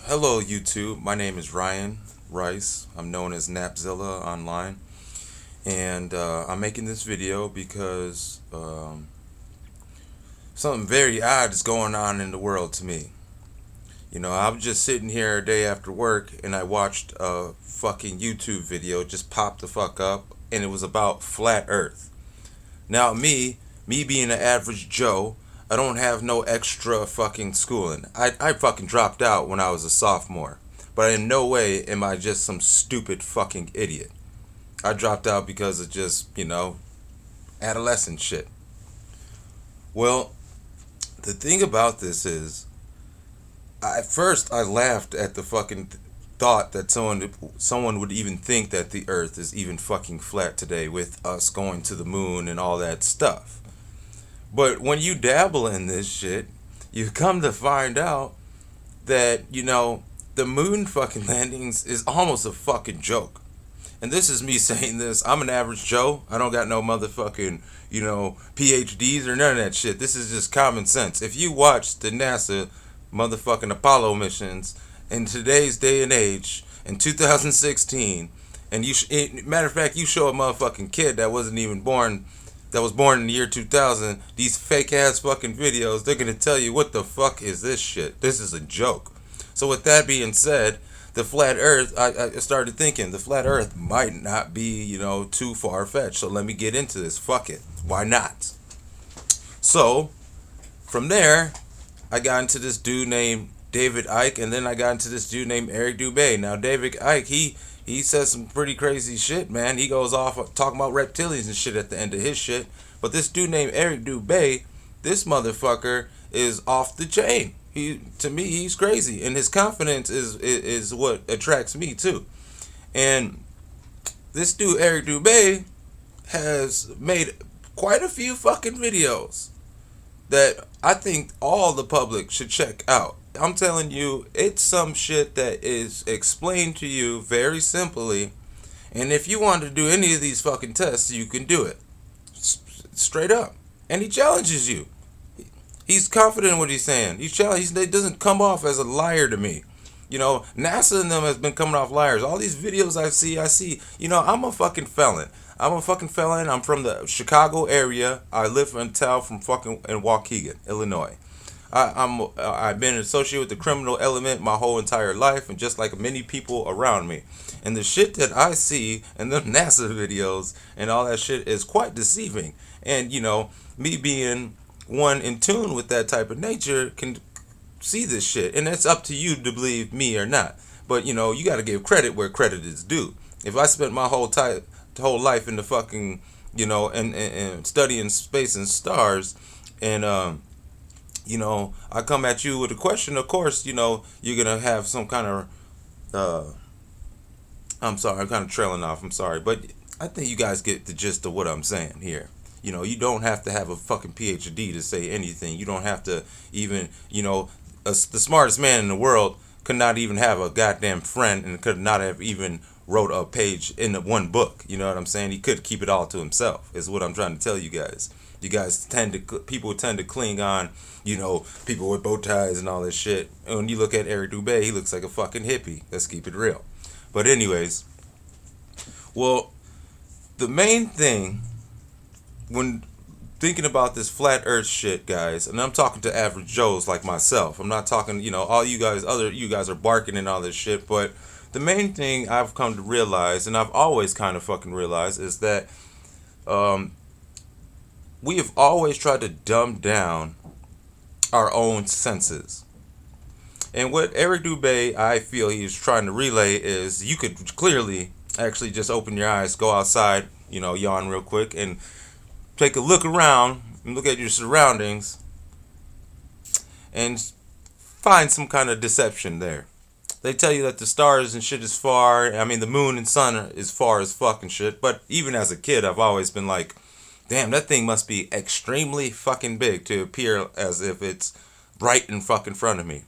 Hello, YouTube. My name is Ryan Rice. I'm known as Napzilla online, and I'm making this video because something very odd is going on in the world to me. I was just sitting here a day after work, and I watched a fucking YouTube video just pop the fuck up, and it was about flat Earth. Now, me being an average Joe, I don't have no extra fucking schooling. I fucking dropped out when I was a sophomore. But in no way am I just some stupid fucking idiot. I dropped out because of just, adolescent shit. Well, the thing about this is, at first I laughed at the fucking thought that someone would even think that the earth is even fucking flat today with us going to the moon and all that stuff. But when you dabble in this shit, you come to find out that, the moon fucking landings is almost a fucking joke. And this is me saying this. I'm an average Joe. I don't got no motherfucking, PhDs or none of that shit. This is just common sense. If you watch the NASA motherfucking Apollo missions in today's day and age, in 2016, and matter of fact, you show a motherfucking kid that wasn't even born that was born in the year 2000, these fake ass fucking videos, they're going to tell you, what the fuck is this shit? This is a joke. So with that being said, the flat earth, I started thinking the flat earth might not be, too far-fetched. So let me get into this. Fuck it. Why not? So from there, I got into this dude named David Icke, and then I got into this dude named Eric Dubay. Now, David Icke, he says some pretty crazy shit, man. He goes off talking about reptilians and shit at the end of his shit. But this dude named Eric Dubay, this motherfucker is off the chain. To me, he's crazy, and his confidence is what attracts me too. And this dude Eric Dubay has made quite a few fucking videos that I think all the public should check out. I'm telling you, it's some shit that is explained to you very simply. And if you want to do any of these fucking tests, you can do it. Straight up. And he challenges you. He's confident in what he's saying. He doesn't come off as a liar to me. NASA and them has been coming off liars. All these videos I see, I'm a fucking felon. I'm from the Chicago area. I live in town in Waukegan, Illinois. I've been associated with the criminal element my whole entire life, and just like many people around me. And the shit that I see in the NASA videos and all that shit is quite deceiving. And me being one in tune with that type of nature can see this shit, and it's up to you to believe me or not. But you got to give credit where credit is due. If I spent my whole life in the fucking and studying space and stars, and I come at you with a question, of course, you're gonna have some kind of I'm sorry, I'm kind of trailing off. I'm sorry, but I think you guys get the gist of what I'm saying here. You don't have to have a fucking PhD to say anything. You don't have to even, the smartest man in the world could not even have a goddamn friend, and could not have even wrote a page in one book. You know what I'm saying? He could keep it all to himself, is what I'm trying to tell you guys. People tend to cling on, people with bow ties and all this shit. And when you look at Eric Dubay, he looks like a fucking hippie. Let's keep it real. But anyways, well, the main thing when thinking about this flat earth shit, guys, and I'm talking to average Joes like myself. I'm not talking, all you guys are barking and all this shit, but the main thing I've come to realize, and I've always kind of fucking realized, is that we have always tried to dumb down our own senses. And what Eric Dubay, I feel he's trying to relay, is you could clearly actually just open your eyes, go outside, yawn real quick, and take a look around and look at your surroundings and find some kind of deception there. They tell you that the stars and shit is far. I mean, the moon and sun is far as fucking shit. But even as a kid, I've always been like, damn, that thing must be extremely fucking big to appear as if it's right in fucking front of me.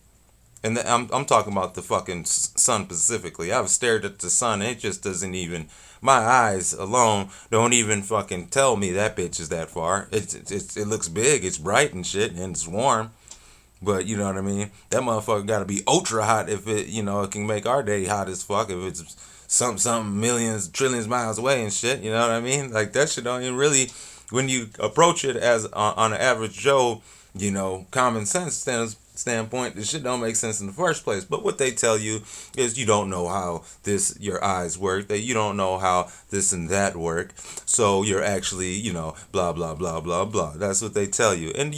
And I'm talking about the fucking sun specifically. I've stared at the sun, and it just doesn't even, my eyes alone don't even fucking tell me that bitch is that far. It looks big, it's bright and shit, and it's warm. But you know what I mean? That motherfucker gotta be ultra hot if it, it can make our day hot as fuck if it's something millions, trillions miles away and shit. You know what I mean? Like that shit don't even really, when you approach it as on an average Joe, common sense standpoint, this shit don't make sense in the first place. But what they tell you is you don't know how your eyes work, that you don't know how this and that work, so you're actually, blah blah blah blah blah. That's what they tell you. And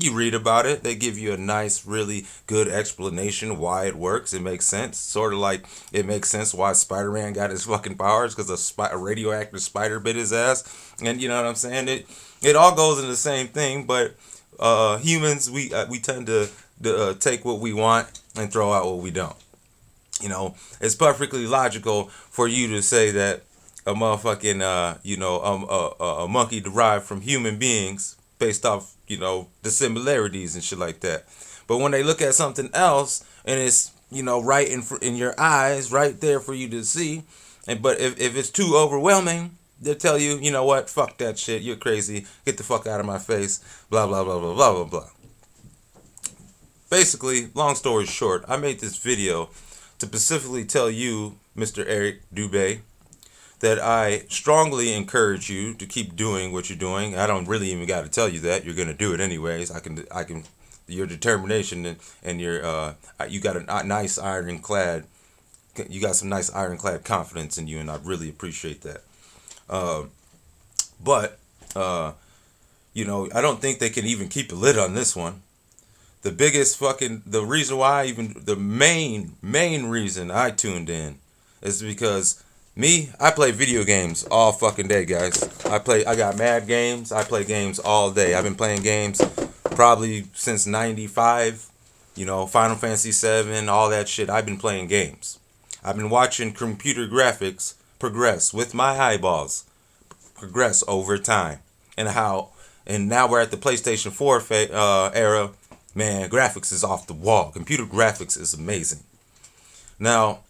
you read about it, they give you a nice, really good explanation why it works. It makes sense. Sort of like it makes sense why Spider-Man got his fucking powers, because a radioactive spider bit his ass. And you know what I'm saying? It all goes in the same thing, but humans, we tend to take what we want and throw out what we don't. It's perfectly logical for you to say that a motherfucking a monkey derived from human beings based off the similarities and shit like that. But when they look at something else and it's right in your eyes, right there for you to see, but if it's too overwhelming, they'll tell you, you know what, fuck that shit, you're crazy, get the fuck out of my face, blah blah blah blah blah blah blah. Basically, long story short, I made this video to specifically tell you, Mr. Eric Dubay, that I strongly encourage you to keep doing what you're doing. I don't really even got to tell you that. You're going to do it anyways. I can, your determination and your, you got a nice ironclad, you got some nice ironclad confidence in you, and I really appreciate that. But I don't think they can even keep a lid on this one. The reason why, the main reason I tuned in is because I play video games all fucking day, guys. I got mad games. I play games all day. I've been playing games probably since 95. Final Fantasy 7, all that shit. I've been playing games. I've been watching computer graphics progress with my eyeballs, progress over time. And now we're at the PlayStation 4 era. Man, graphics is off the wall. Computer graphics is amazing. Now,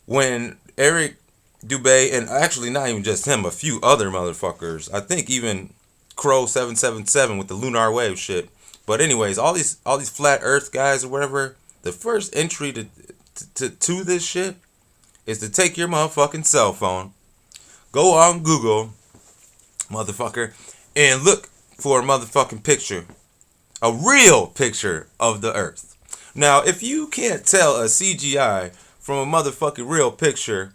when Eric Dubay, and actually not even just him, a few other motherfuckers, I think even Crow777 with the lunar wave shit. But anyways, all these flat earth guys or whatever, the first entry to this shit is to take your motherfucking cell phone, go on Google, motherfucker, and look for a motherfucking picture, a real picture of the earth. Now, if you can't tell a CGI from a motherfucking real picture,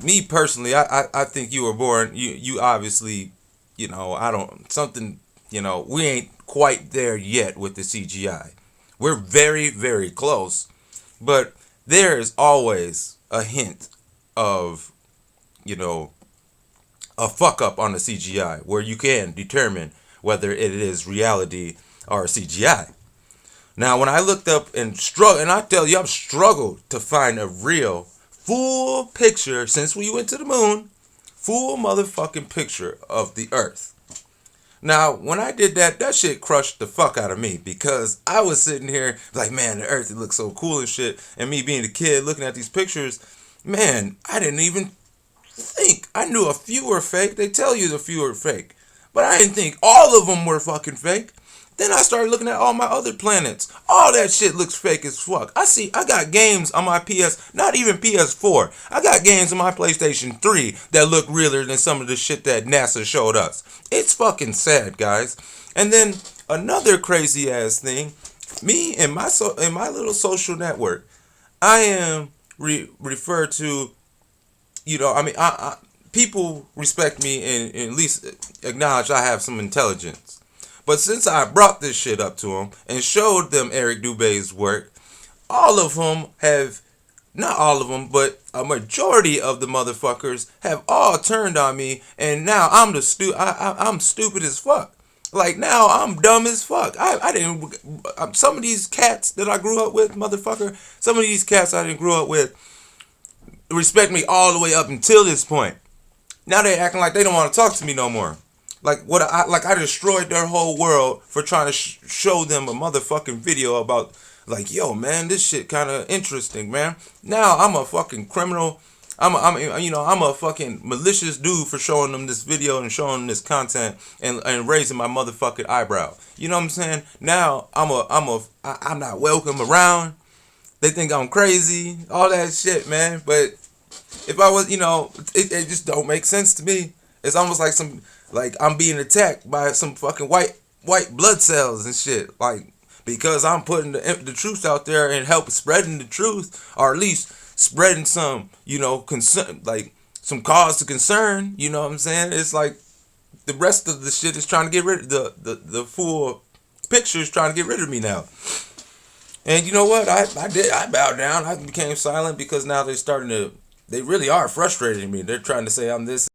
me personally, I think you were born, you obviously, we ain't quite there yet with the CGI. We're very, very close, but there is always a hint of, a fuck up on the CGI where you can determine whether it is reality or CGI. Now, when I looked up and I tell you, I've struggled to find a real full picture since we went to the moon, full motherfucking picture of the earth. Now, when I did that shit crushed the fuck out of me, because I was sitting here like, man, the earth, it looks so cool and shit. And me being a kid looking at these pictures, man, I didn't even think. I knew a few were fake. They tell you the few are fake. But I didn't think all of them were fucking fake. Then I started looking at all my other planets. All that shit looks fake as fuck. I got games on my not even PS4. I got games on my PlayStation 3 that look realer than some of the shit that NASA showed us. It's fucking sad, guys. And then another crazy ass thing, me and my little social network, I am referred to, people respect me and at least acknowledge I have some intelligence. But since I brought this shit up to them and showed them Eric Dubay's work, all of them have, not all of them, but a majority of the motherfuckers have all turned on me, and now I'm I'm stupid as fuck. Like, now I'm dumb as fuck. Some of these cats that I grew up with, motherfucker, some of these cats I didn't grow up with respect me all the way up until this point. Now they acting like they don't want to talk to me no more. Like I destroyed their whole world for trying to show them a motherfucking video about, like, yo, man, this shit kind of interesting, man. Now I'm a fucking criminal. I'm a fucking malicious dude for showing them this video and showing them this content and raising my motherfucking eyebrow. You know what I'm saying? Now I'm not welcome around. They think I'm crazy, all that shit, man. But if I was, it just don't make sense to me. It's almost like I'm being attacked by some fucking white blood cells and shit. Like, because I'm putting the truth out there and help spreading the truth, or at least spreading some, concern, like some cause to concern. You know what I'm saying? It's like the rest of the shit is trying to get rid of the full picture is trying to get rid of me now. And you know what? I bowed down. I became silent because now they really are frustrating me. They're trying to say I'm this